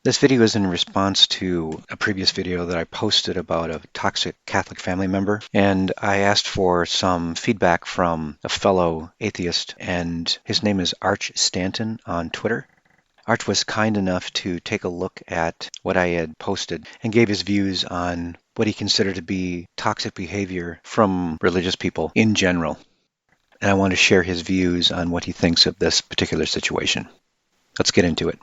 This video is in response to a previous video that I posted about a toxic Catholic family member, and I asked for some feedback from a fellow atheist, and his name is Stanton on Twitter. Arch was kind enough to take a look at what I had posted and gave his views on what he considered to be toxic behavior from religious people in general. And I want to share his views on what he thinks of this particular situation. Let's get into it.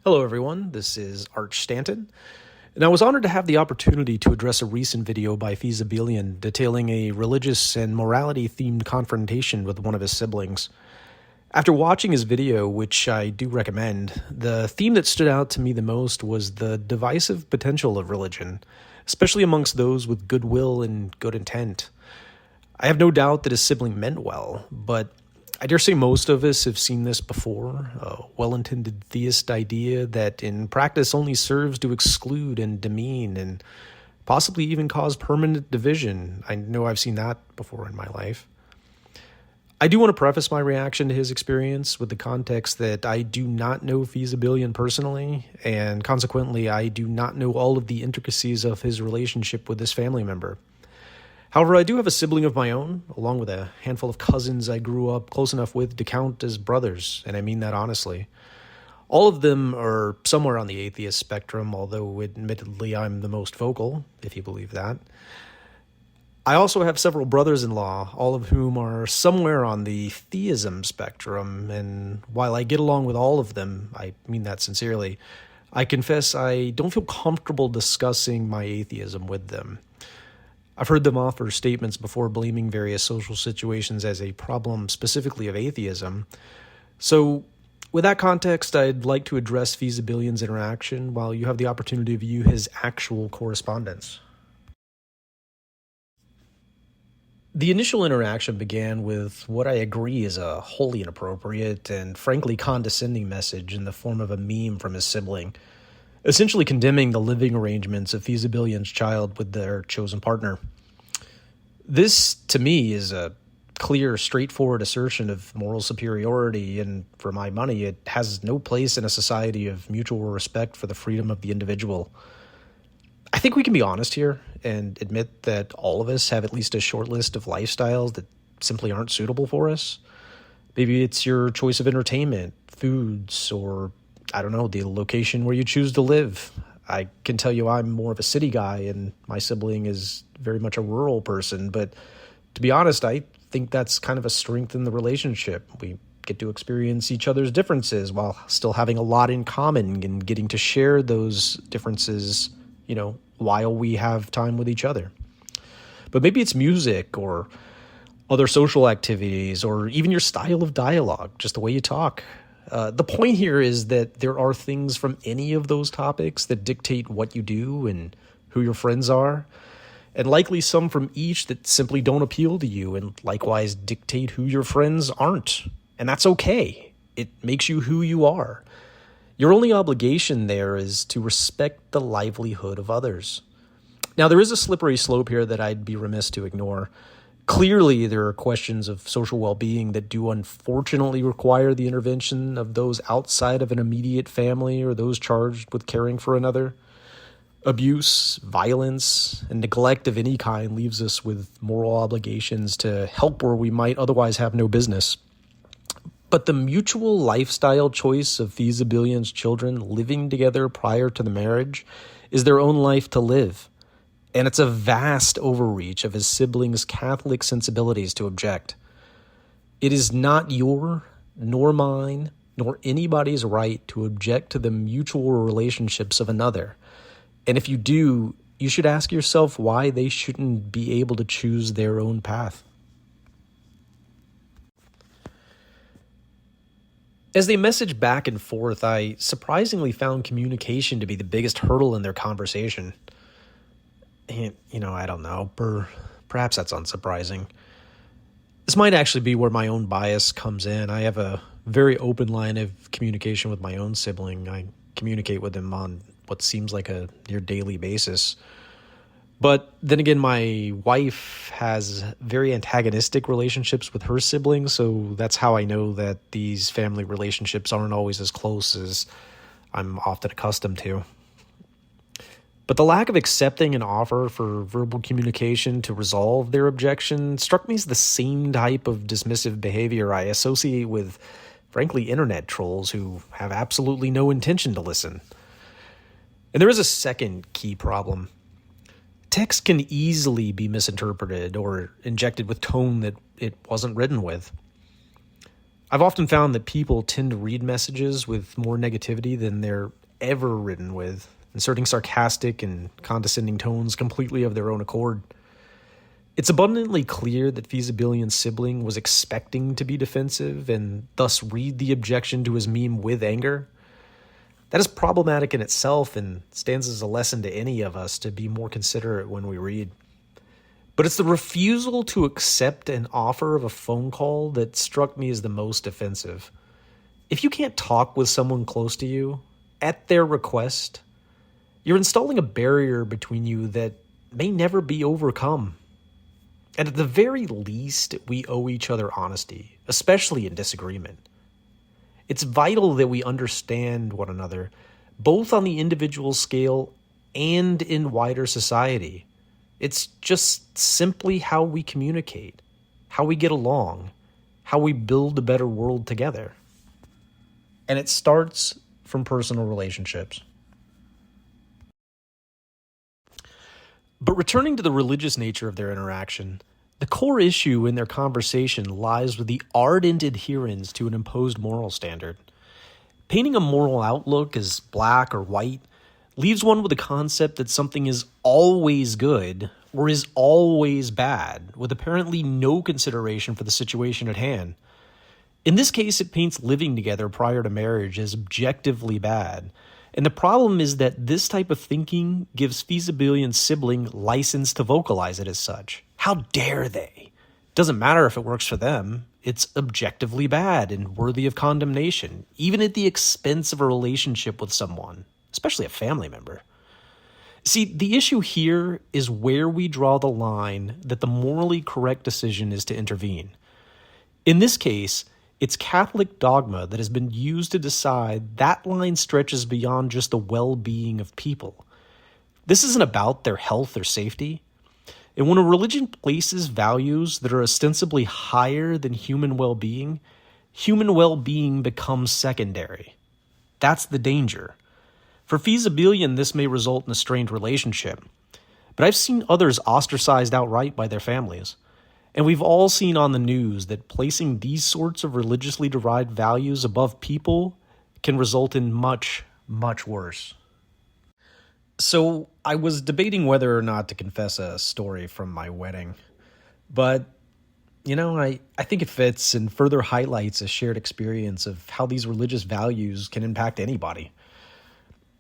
Hello everyone, this is Stanton, and I was honored to have the opportunity to address a recent video by Feasibilian detailing a religious and morality-themed confrontation with one of his siblings. After watching his video, which I do recommend, the theme that stood out to me the most was the divisive potential of religion, especially amongst those with goodwill and good intent. I have no doubt that his sibling meant well, but I dare say most of us have seen this before, a well-intended theist idea that in practice only serves to exclude and demean and possibly even cause permanent division. I know I've seen that before in my life. I do want to preface my reaction to his experience with the context that I do not know Feasibilian personally, and consequently I do not know all of the intricacies of his relationship with this family member. However, I do have a sibling of my own, along with a handful of cousins I grew up close enough with to count as brothers, and I mean that honestly. All of them are somewhere on the atheist spectrum, although admittedly I'm the most vocal, if you believe that. I also have several brothers-in-law, all of whom are somewhere on the theism spectrum, and while I get along with all of them, I mean that sincerely, I confess I don't feel comfortable discussing my atheism with them. I've heard them offer statements before blaming various social situations as a problem specifically of atheism. So, with that context, I'd like to address Feasibilian's interaction while you have the opportunity to view his actual correspondence. The initial interaction began with what I agree is a wholly inappropriate and frankly condescending message in the form of a meme from his sibling, essentially condemning the living arrangements of Feasibilian's child with their chosen partner. This, to me, is a clear, straightforward assertion of moral superiority, and for my money, it has no place in a society of mutual respect for the freedom of the individual. I think we can be honest here and admit that all of us have at least a short list of lifestyles that simply aren't suitable for us. Maybe it's your choice of entertainment, foods, or I don't know, the location where you choose to live. I can tell you I'm more of a city guy and my sibling is very much a rural person, but to be honest, I think that's kind of a strength in the relationship. We get to experience each other's differences while still having a lot in common and getting to share those differences, while we have time with each other. But maybe it's music or other social activities or even your style of dialogue, just the way you talk. The point here is that there are things from any of those topics that dictate what you do and who your friends are, and likely some from each that simply don't appeal to you and likewise dictate who your friends aren't. And that's okay. It makes you who you are. Your only obligation there is to respect the livelihood of others. Now, there is a slippery slope here that I'd be remiss to ignore. Clearly, there are questions of social well-being that do unfortunately require the intervention of those outside of an immediate family or those charged with caring for another. Abuse, violence, and neglect of any kind leaves us with moral obligations to help where we might otherwise have no business. But the mutual lifestyle choice of Feasibilian's children living together prior to the marriage is their own life to live. And it's a vast overreach of his siblings' Catholic sensibilities to object. It is not your, nor mine, nor anybody's right to object to the mutual relationships of another. And if you do, you should ask yourself why they shouldn't be able to choose their own path. As they messaged back and forth, I surprisingly found communication to be the biggest hurdle in their conversation. And, I don't know, perhaps that's unsurprising. This might actually be where my own bias comes in. I have a very open line of communication with my own sibling. I communicate with him on what seems like a near daily basis. But then again, my wife has very antagonistic relationships with her siblings, so that's how I know that these family relationships aren't always as close as I'm often accustomed to. But the lack of accepting an offer for verbal communication to resolve their objection struck me as the same type of dismissive behavior I associate with, frankly, internet trolls who have absolutely no intention to listen. And there is a second key problem. Text can easily be misinterpreted or injected with tone that it wasn't written with. I've often found that people tend to read messages with more negativity than they're ever written with, inserting sarcastic and condescending tones completely of their own accord. It's abundantly clear that Feasibilion's sibling was expecting to be defensive and thus read the objection to his meme with anger. That is problematic in itself and stands as a lesson to any of us to be more considerate when we read. But it's the refusal to accept an offer of a phone call that struck me as the most offensive. If you can't talk with someone close to you, at their request, you're installing a barrier between you that may never be overcome. And at the very least, we owe each other honesty, especially in disagreement. It's vital that we understand one another, both on the individual scale and in wider society. It's just simply how we communicate, how we get along, how we build a better world together. And it starts from personal relationships. But returning to the religious nature of their interaction, the core issue in their conversation lies with the ardent adherence to an imposed moral standard. Painting a moral outlook as black or white leaves one with the concept that something is always good or is always bad, with apparently no consideration for the situation at hand. In this case, it paints living together prior to marriage as objectively bad. And the problem is that this type of thinking gives Feasibilion's sibling license to vocalize it as such. How dare they? Doesn't matter if it works for them. It's objectively bad and worthy of condemnation, even at the expense of a relationship with someone, especially a family member. See, the issue here is where we draw the line that the morally correct decision is to intervene. In this case, it's Catholic dogma that has been used to decide that line stretches beyond just the well-being of people. This isn't about their health or safety. And when a religion places values that are ostensibly higher than human well-being becomes secondary. That's the danger. For Feasibilion, this may result in a strained relationship. But I've seen others ostracized outright by their families. And we've all seen on the news that placing these sorts of religiously derived values above people can result in much, much worse. So I was debating whether or not to confess a story from my wedding. But, I think it fits and further highlights a shared experience of how these religious values can impact anybody.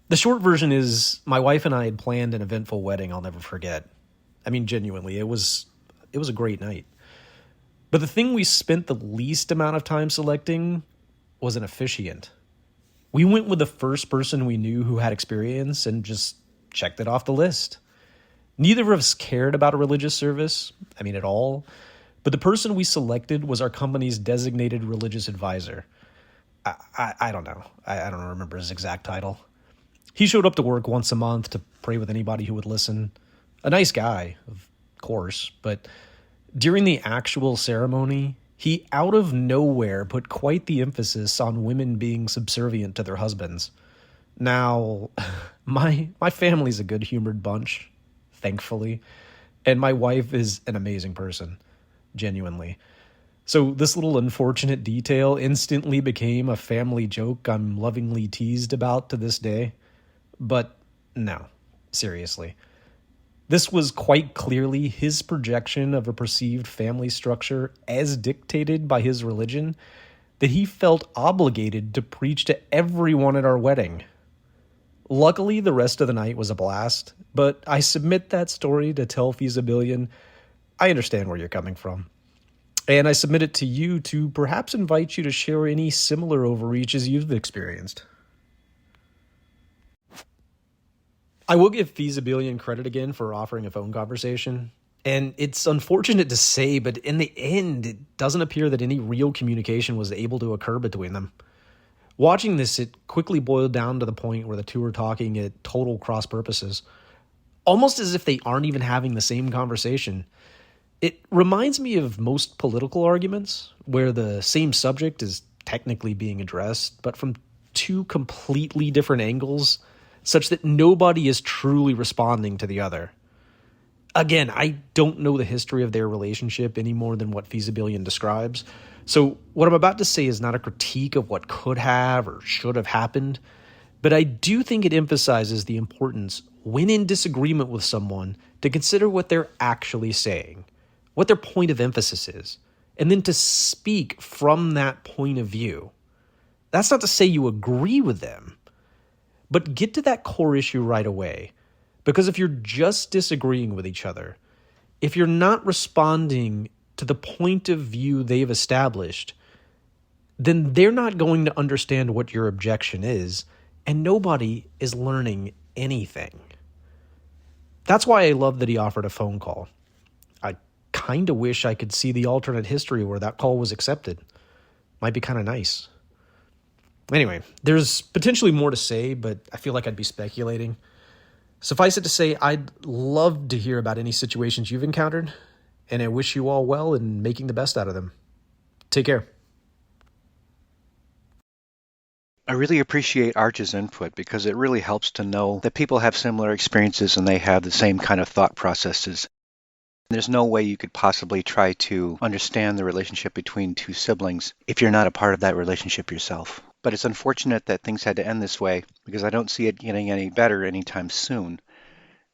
The short version is my wife and I had planned an eventful wedding I'll never forget. I mean, genuinely, it was a great night. But the thing we spent the least amount of time selecting was an officiant. We went with the first person we knew who had experience and just checked it off the list. Neither of us cared about a religious service, at all, but the person we selected was our company's designated religious advisor. I don't know. I don't remember his exact title. He showed up to work once a month to pray with anybody who would listen. A nice guy, of course, but during the actual ceremony, he out of nowhere put quite the emphasis on women being subservient to their husbands. Now, my family's a good-humored bunch, thankfully, and my wife is an amazing person, genuinely. So this little unfortunate detail instantly became a family joke I'm lovingly teased about to this day. But no, Seriously. This was quite clearly his projection of a perceived family structure as dictated by his religion that he felt obligated to preach to everyone at our wedding. Luckily, the rest of the night was a blast, but I submit that story to tell Feasibillion. I understand where you're coming from. And I submit it to you to perhaps invite you to share any similar overreaches you've experienced. I will give Feasibillion credit again for offering a phone conversation. And it's unfortunate to say, but in the end, it doesn't appear that any real communication was able to occur between them. Watching this, it quickly boiled down to the point where the two are talking at total cross purposes, almost as if they aren't even having the same conversation. It reminds me of most political arguments where the same subject is technically being addressed, but from two completely different angles, such that nobody is truly responding to the other. Again, I don't know the history of their relationship any more than what Feasibillion describes, so what I'm about to say is not a critique of what could have or should have happened, but I do think it emphasizes the importance, when in disagreement with someone, to consider what they're actually saying, what their point of emphasis is, and then to speak from that point of view. That's not to say you agree with them, but get to that core issue right away. Because if you're just disagreeing with each other, if you're not responding to the point of view they've established, then they're not going to understand what your objection is, and nobody is learning anything. That's why I love that he offered a phone call. I kind of wish I could see the alternate history where that call was accepted. Might be kind of nice. Anyway, there's potentially more to say, but I feel like I'd be speculating. Suffice it to say, I'd love to hear about any situations you've encountered, and I wish you all well in making the best out of them. Take care. I really appreciate Arch's input because it really helps to know that people have similar experiences and they have the same kind of thought processes. There's no way you could possibly try to understand the relationship between two siblings if you're not a part of that relationship yourself. But it's unfortunate that things had to end this way because I don't see it getting any better anytime soon.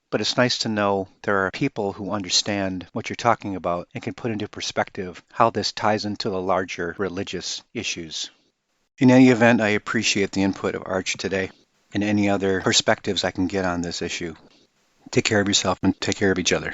But it's nice to know there are people who understand what you're talking about and can put into perspective how this ties into the larger religious issues. In any event, I appreciate the input of Arch today and any other perspectives I can get on this issue. Take care of yourself and take care of each other.